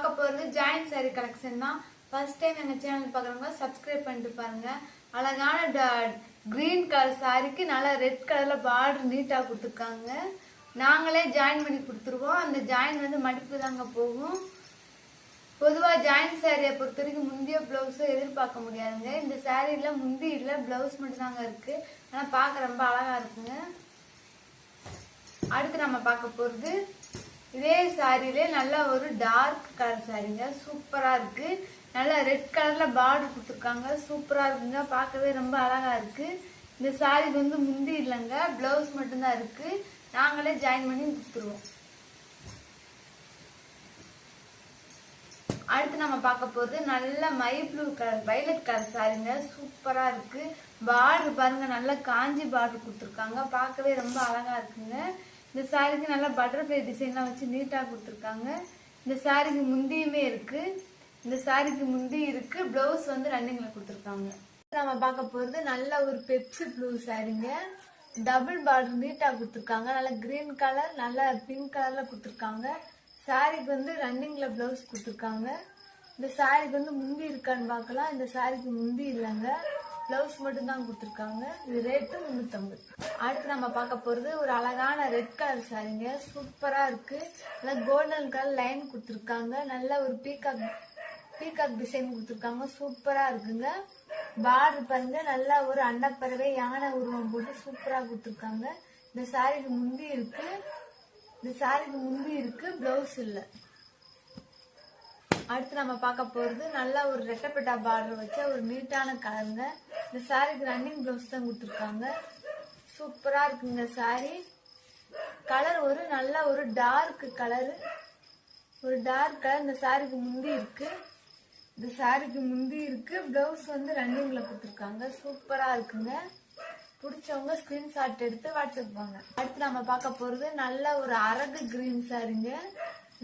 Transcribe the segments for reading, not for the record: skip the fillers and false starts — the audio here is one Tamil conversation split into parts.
பார்க்க போறது ஜாயிண்ட் சாரி கலெக்ஷன் தான். ஃபர்ஸ்ட் டைம் எங்க சேனல் பார்க்குறவங்க சப்ஸ்கிரைப் பண்ணிட்டு பாருங்க. அழகான கிரீன் கலர் சாரிக்கு நல்லா ரெட் கலர்ல பார்டர் நீட்டா கொடுத்துருக்காங்க. நாங்களே ஜாயின் பண்ணி கொடுத்துருவோம். அந்த ஜாயின் வந்து மடிப்பு தாங்க போகும். பொதுவாக ஜாயிண்ட் சாரியை பொறுத்த வரைக்கும் முந்திய பிளவுஸும் எதிர்பார்க்க முடியாதுங்க. இந்த சாரியில முந்தி இல்லை, பிளவுஸ் மட்டும் தாங்க இருக்கு. ஆனால் பார்க்க ரொம்ப அழகா இருக்குங்க. அடுத்து நம்ம பார்க்க போறது இதே சாரியிலே நல்ல ஒரு டார்க் கலர் சாரிங்க. சூப்பரா இருக்கு. நல்லா ரெட் கலர்ல பார்டர் கொடுத்துருக்காங்க. சூப்பரா இருக்குங்க. பார்க்கவே ரொம்ப அழகா இருக்கு. இந்த சாரிக்கு வந்து முந்தி இல்லைங்க, பிளவுஸ் மட்டும்தான் இருக்கு. நாங்களே ஜாயின் பண்ணி கொடுத்துருவோம். அடுத்து நம்ம பார்க்க போறது நல்ல my blue colour violet colour சாரிங்க. சூப்பரா இருக்கு. பார்டர் பாருங்க, நல்ல காஞ்சி பார்டர் கொடுத்துருக்காங்க. பார்க்கவே ரொம்ப அழகா இருக்குங்க. இந்த சாரிக்கு நல்ல பட்டர்ஃப்ளை டிசைன்லாம் வச்சு நீட்டா கொடுத்துருக்காங்க. இந்த சாரிக்கு முந்தியுமே இருக்கு. இந்த சாரிக்கு முந்தி இருக்கு, பிளவுஸ் வந்து ரன்னிங்ல கொடுத்துருக்காங்க. நம்ம பார்க்க போறது நல்ல ஒரு பெப்சி ப்ளூ சாரிங்க. டபுள் பார்டர் நீட்டா கொடுத்துருக்காங்க. நல்ல கிரீன் கலர், நல்ல பிங்க் கலர்ல கொடுத்துருக்காங்க. சாரிக்கு வந்து ரன்னிங்ல பிளவுஸ் கொடுத்துருக்காங்க. இந்த சாரிக்கு வந்து முந்தி இருக்கான்னு பார்க்கலாம். இந்த சாரிக்கு முந்தி இல்லைங்க, பிளவுஸ் மட்டும் தான் கொடுத்துருக்காங்க. இது ரேட்டு 350. அடுத்து நம்ம பார்க்க போறது ஒரு அழகான ரெட் கலர் சாரிங்க. சூப்பரா இருக்கு. நல்ல கோல்டன் கலர் லைன் கொடுத்துருக்காங்க. நல்ல ஒரு பீகாக் டிசைன் கொடுத்துருக்காங்க. சூப்பரா இருக்குங்க. பார்டர் பாருங்க, நல்லா ஒரு அண்டப்பறவை யானை உருவம் போட்டு சூப்பரா கொடுத்துருக்காங்க. இந்த சாரிக்கு முந்தி இருக்கு. இந்த சாரிக்கு முந்தி இருக்கு, பிளவுஸ் இல்ல. அடுத்து நம்ம பார்க்க போறது நல்ல ஒரு ரெட்டப்பட்டா பார்டர் வச்ச ஒரு நீட்டான கலருங்க. இந்த சாரிக்கு ரன்னிங் பிளவுஸ் தான் கொடுத்துருக்காங்க. சூப்பரா இருக்குங்க சாரி. கலர் ஒரு நல்ல ஒரு டார்க் கலர், ஒரு டார்க் கலர். இந்த சாரிக்கு முந்தி இருக்கு. இந்த சாரிக்கு முந்தி இருக்கு, பிளவுஸ் வந்து ரன்னிங்ல கொடுத்துருக்காங்க. சூப்பரா இருக்குங்க. பிடிச்சவங்க ஸ்கிரீன்ஷாட் எடுத்து வாட்ஸ்அப் வாங்க. அடுத்து நம்ம பார்க்க போறது நல்ல ஒரு அரகு கிரீன் சாரிங்க.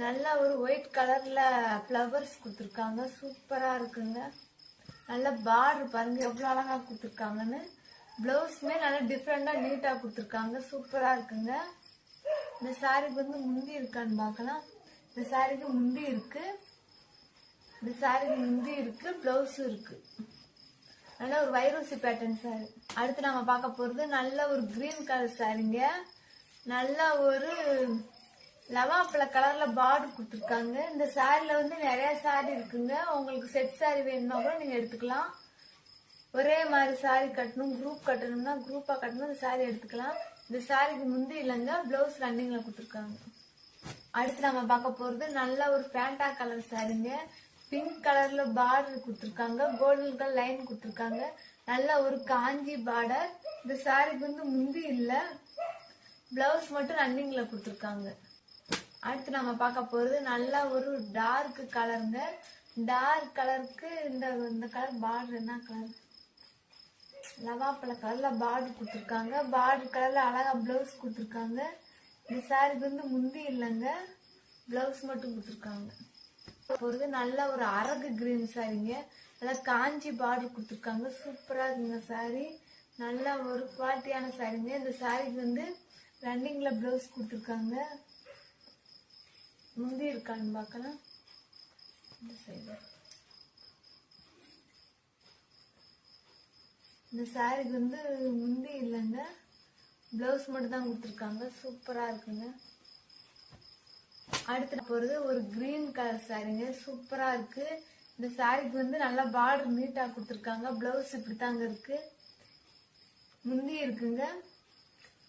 நல்ல ஒரு ஒயிட் கலர்ல பிளவர்ஸ் கொடுத்துருக்காங்க. சூப்பரா இருக்குங்க. நல்ல பார்டர் பாருங்க எவ்வளவு அழகா கொடுத்துருக்காங்கன்னு. பிளவுஸ்மே நல்லா டிஃப்ரெண்டா நீட்டா கொடுத்துருக்காங்க. சூப்பரா இருக்குங்க. இந்த சாரிக்கு வந்து முந்தி இருக்கான்னு பார்க்கலாம். இந்த சாரிக்கு முந்தி இருக்கு. இந்த சாரிக்கு முந்தி இருக்கு, பிளவுஸும் இருக்கு. நல்ல ஒரு வைரோசி பேட்டர்ன் சாரி. அடுத்து நம்ம பார்க்க போறது நல்ல ஒரு கிரீன் கலர் சாரிங்க. நல்ல ஒரு லவாப்பழ கலர்ல பார்டர் கொடுத்துருக்காங்க. இந்த சாரில வந்து நிறைய சாரி இருக்குங்க. உங்களுக்கு செட் சாரி வேணும்னா கூட நீங்க எடுத்துக்கலாம். ஒரே மாதிரி சாரி கட்டணும், குரூப் கட்டணும்னா குரூப்பா கட்டணும், இந்த சாரி எடுத்துக்கலாம். இந்த சாரிக்கு முந்தி இல்லைங்க, பிளவுஸ் ரன்னிங்ல கொடுத்துருக்காங்க. அடுத்து நம்ம பார்க்க போறது நல்ல ஒரு பேண்டா கலர் சாரிங்க. பிங்க் கலர்ல பார்டர் கொடுத்துருக்காங்க. கோல்டன் கலர் லைன் கொடுத்துருக்காங்க. நல்ல ஒரு காஞ்சி பார்டர். இந்த சாரிக்கு வந்து முந்தி இல்ல, பிளவுஸ் மட்டும் ரன்னிங்ல கொடுத்துருக்காங்க. அடுத்து நம்ம பார்க்க போறது நல்ல ஒரு டார்க் கலருங்க. டார்க் கலருக்கு இந்த கலர் பார்டர் என்ன கலர், லவாப்பழ கலர்ல பார்டர் கொடுத்துருக்காங்க. பார்டர் கலர்ல அழகா பிளவுஸ் கொடுத்துருக்காங்க. இந்த சாரிக்கு வந்து முந்தி இல்லைங்க, பிளவுஸ் மட்டும் கொடுத்துருக்காங்க. போறது நல்ல ஒரு அரகு கிரீன் சாரிங்க. நல்லா காஞ்சி பார்டர் கொடுத்துருக்காங்க. சூப்பரா இருக்குங்க சாரி. நல்ல ஒரு குவாலிட்டியான சாரிங்க. இந்த சாரிக்கு வந்து ரன்னிங்ல பிளவுஸ் கொடுத்துருக்காங்க. முந்தி இருக்கான்னு பார்க்கலாம். இந்த சைடு இந்த சாரிக்கு வந்து முந்தி இல்லைங்க, பிளவுஸ் மட்டும் தான் கொடுத்துருக்காங்க. சூப்பரா இருக்குங்க. அடுத்து போறது ஒரு கிரீன் கலர் சாரிங்க. சூப்பரா இருக்கு. இந்த சாரிக்கு வந்து நல்லா பார்டர் நீட்டா கொடுத்துருக்காங்க. பிளவுஸ் இப்படித்தாங்க இருக்கு. முந்தி இருக்குங்க,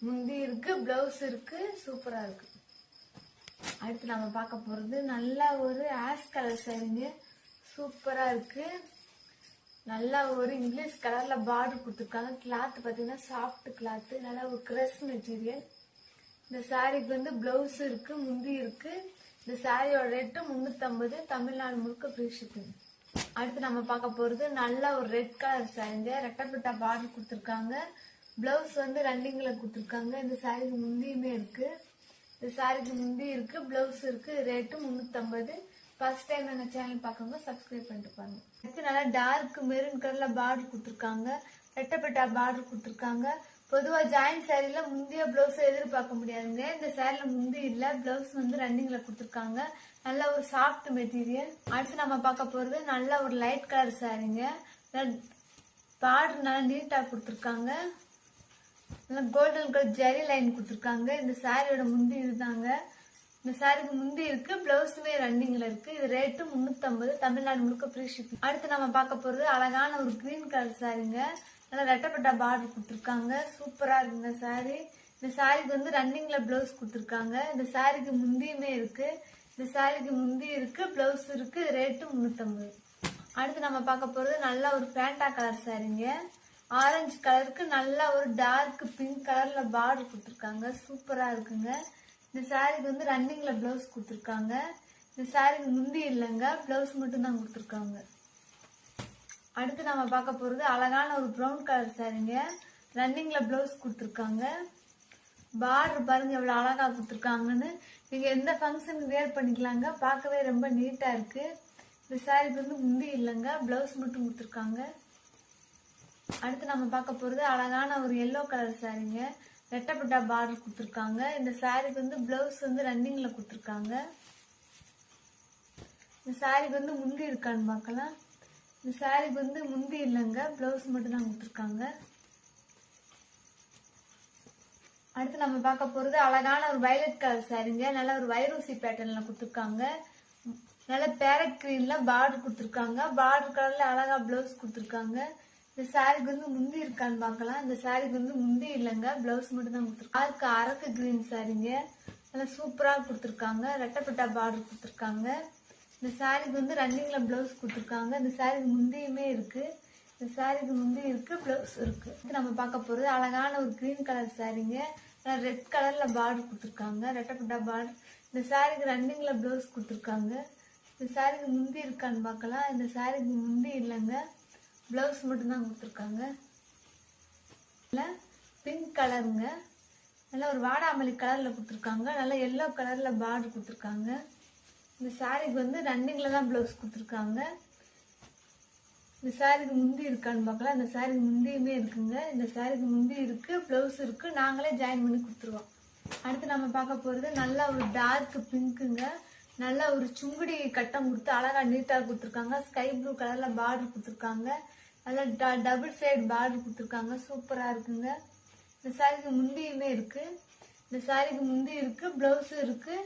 முந்தி இருக்கு, பிளவுஸ் இருக்கு. சூப்பரா இருக்கு. அடுத்து நம்ம பார்க்க போறது நல்ல ஒரு ஆஷ் கலர் சாரிங்க. சூப்பரா இருக்கு. நல்லா ஒரு இங்கிலீஷ் கலர்ல பார்டர் கொடுத்துருக்காங்க. கிளாத் பாத்தீங்கன்னா சாஃப்ட் கிளாத், நல்லா ஒரு கிரஷ் மெட்டீரியல். இந்த சாரிக்கு வந்து பிளவுஸ் இருக்கு, முந்தி இருக்கு. இந்த சாரியோட ரேட்டு 350. தமிழ்நாடு முழுக்க ஃப்ரீ ஷிப்பிங். அடுத்து நம்ம பார்க்க போறது நல்ல ஒரு ரெட் கலர் சாரிங்க. ரெட்டப்பட்டா பார்டர் கொடுத்துருக்காங்க. பிளவுஸ் வந்து ரன்னிங்ல கொடுத்துருக்காங்க. இந்த சாரிக்கு முந்தியுமே இருக்கு. இந்த சாரிக்கு முந்தி இருக்கு, பிளவுஸ் இருக்கு. ரேட்டு 350. ஃபர்ஸ்ட் டைம் எங்க சேனல் பார்க்கவங்க சப்ஸ்கிரைப் பண்ணிட்டு பாருங்க. அடுத்து நல்லா டார்க் மெரூன் கலர்ல பார்டர் கொடுத்துருக்காங்க. ரெட்டப்பட்டா பார்டர் கொடுத்துருக்காங்க. பொதுவா ஜாயிண்ட் சாரில முந்திய பிளவுஸ் எதிர்பார்க்க முடியாதுங்க. இந்த சாரில முந்தி இல்ல, பிளவுஸ் வந்து ரன்னிங்ல கொடுத்துருக்காங்க. நல்ல ஒரு சாஃப்ட் மெட்டீரியல். அடுத்து நம்ம பார்க்க போறது நல்ல ஒரு லைட் கலர் சாரிங்க. பார்டர் நல்லா நீட்டா கொடுத்துருக்காங்க. நல்லா கோல்டன் கலர் ஜெரி லைன் கொடுத்துருக்காங்க. இந்த சாரியோட முந்தி இதுதாங்க. இந்த சாரிக்கு முந்தி இருக்கு, பிளவுஸுமே ரன்னிங்ல இருக்கு. இது ரேட்டு 350, தமிழ்நாடு முழுக்க ஃப்ரீ ஷிப்பிங். அடுத்து நம்ம பார்க்க போறது அழகான ஒரு கிரீன் கலர் சாரிங்க. நல்லா ரெட்டப்பட்டா பார்டர் கொடுத்துருக்காங்க. சூப்பரா இருக்குங்க சாரி. இந்த சாரிக்கு வந்து ரன்னிங்ல பிளவுஸ் கொடுத்துருக்காங்க. இந்த சாரிக்கு முந்தியுமே இருக்கு. இந்த சாரிக்கு முந்தி இருக்கு, பிளவுஸ் இருக்கு. ரேட்டு 350. அடுத்து நம்ம பார்க்க போறது நல்ல ஒரு பேண்டா கலர் சாரிங்க. ஆரஞ்சு கலருக்கு நல்ல ஒரு டார்க் பிங்க் கலர்ல பார்டர் கொடுத்துருக்காங்க. சூப்பரா இருக்குங்க. இந்த சாரிக்கு வந்து ரன்னிங்ல பிளவுஸ் கொடுத்துருக்காங்க. இந்த சாரிக்கு முந்தி இல்லைங்க, பிளவுஸ் மட்டும் தான் கொடுத்துருக்காங்க. அடுத்து நம்ம பார்க்க போறது அழகான ஒரு ப்ரௌன் கலர் சாரிங்க. ரன்னிங்ல பிளவுஸ் கொடுத்துருக்காங்க. பார்டர் பாருங்க எவ்வளவு அழகா கொடுத்துருக்காங்கன்னு. நீங்க எந்த ஃபங்க்ஷனுக்கு வேர் பண்ணிக்கலாங்க. பார்க்கவே ரொம்ப நீட்டா இருக்கு. இந்த சாரிக்கு வந்து முந்தி இல்லைங்க, பிளவுஸ் மட்டும் கொடுத்துருக்காங்க. அடுத்து நம்ம பார்க்க போறது அழகான ஒரு எல்லோ கலர் சாரிங்க. ரெட்டப்பட்டா பார்டர் கொடுத்துருக்காங்க. இந்த சாரிக்கு வந்து பிளவுஸ் வந்து ரன்னிங்ல கொடுத்துருக்காங்க. இந்த சாரிக்கு வந்து முந்தி இருக்கான்னு பார்க்கலாம். இந்த சாரிக்கு வந்து முந்தி இல்லைங்க, பிளவுஸ் மட்டும் தான் கொடுத்துருக்காங்க. அடுத்து நம்ம பார்க்க போறது அழகான ஒரு வயலட் கலர் சாரிங்க. நல்ல ஒரு வைரோசி பேட்டர்ன்ல கொடுத்துருக்காங்க. நல்ல பேரட் கிரீன்ல பார்டர் கொடுத்துருக்காங்க. பார்டர் கலர்ல அழகா பிளவுஸ் கொடுத்துருக்காங்க. இந்த சாரிக்கு வந்து முந்தி இருக்கான்னு பார்க்கலாம். இந்த சாரிக்கு வந்து முந்தி இல்லைங்க, பிளவுஸ் மட்டும் தான் கொடுத்துருக்காங்க. அரக்கு கிரீன் சாரிங்க. நல்லா சூப்பரா கொடுத்துருக்காங்க. ரெட்டப்பட்டா பார்டர் கொடுத்துருக்காங்க. இந்த சாரிக்கு வந்து ரன்னிங்ல பிளவுஸ் கொடுத்துருக்காங்க. இந்த சாரிக்கு முந்தியுமே இருக்கு. இந்த சாரிக்கு முந்தி இருக்கு, பிளவுஸ் இருக்கு. நம்ம பார்க்க போறது அழகான ஒரு கிரீன் கலர் சாரிங்க. ரெட் கலர்ல பார்டர் கொடுத்துருக்காங்க. ரெட்டப்பட்டா பார்டர். இந்த சாரிக்கு ரன்னிங்ல பிளவுஸ் கொடுத்துருக்காங்க. இந்த சாரிக்கு முந்தி இருக்கான்னு பார்க்கலாம். இந்த சாரிக்கு முந்தி இல்லைங்க, பிளவுஸ் மட்டும் தான் கொடுத்துருக்காங்க. பிங்க் கலருங்க. நல்லா ஒரு வாடாமல்லி கலர்ல கொடுத்துருக்காங்க. நல்லா எல்லோ கலர்ல பார்டர் கொடுத்துருக்காங்க. இந்த சாரிக்கு வந்து ரன்னிங்ல தான் பிளவுஸ் கொடுத்துருக்காங்க. இந்த சாரிக்கு முந்தி இருக்கான்னு பார்க்கலாம். இந்த சாரிக்கு முந்தியுமே இருக்குங்க. இந்த சாரிக்கு முந்தி இருக்கு, பிளவுஸ் இருக்கு. நாங்களே ஜாயின் பண்ணி கொடுத்துருவோம். அடுத்து நம்ம பார்க்க போறது நல்ல ஒரு டார்க் பிங்க்குங்க. நல்ல ஒரு சுங்குடி கட்டம் கொடுத்து அழகா நீட்டா கொடுத்துருக்காங்க. ஸ்கை ப்ளூ கலர்ல பார்டர் கொடுத்துருக்காங்க. நல்லா டபுள் சைடு பார்டர் கொடுத்துருக்காங்க. சூப்பரா இருக்குங்க. இந்த சாரிக்கு முந்தியுமே இருக்கு. இந்த சாரிக்கு முந்தி இருக்கு, பிளவுஸும் இருக்கு.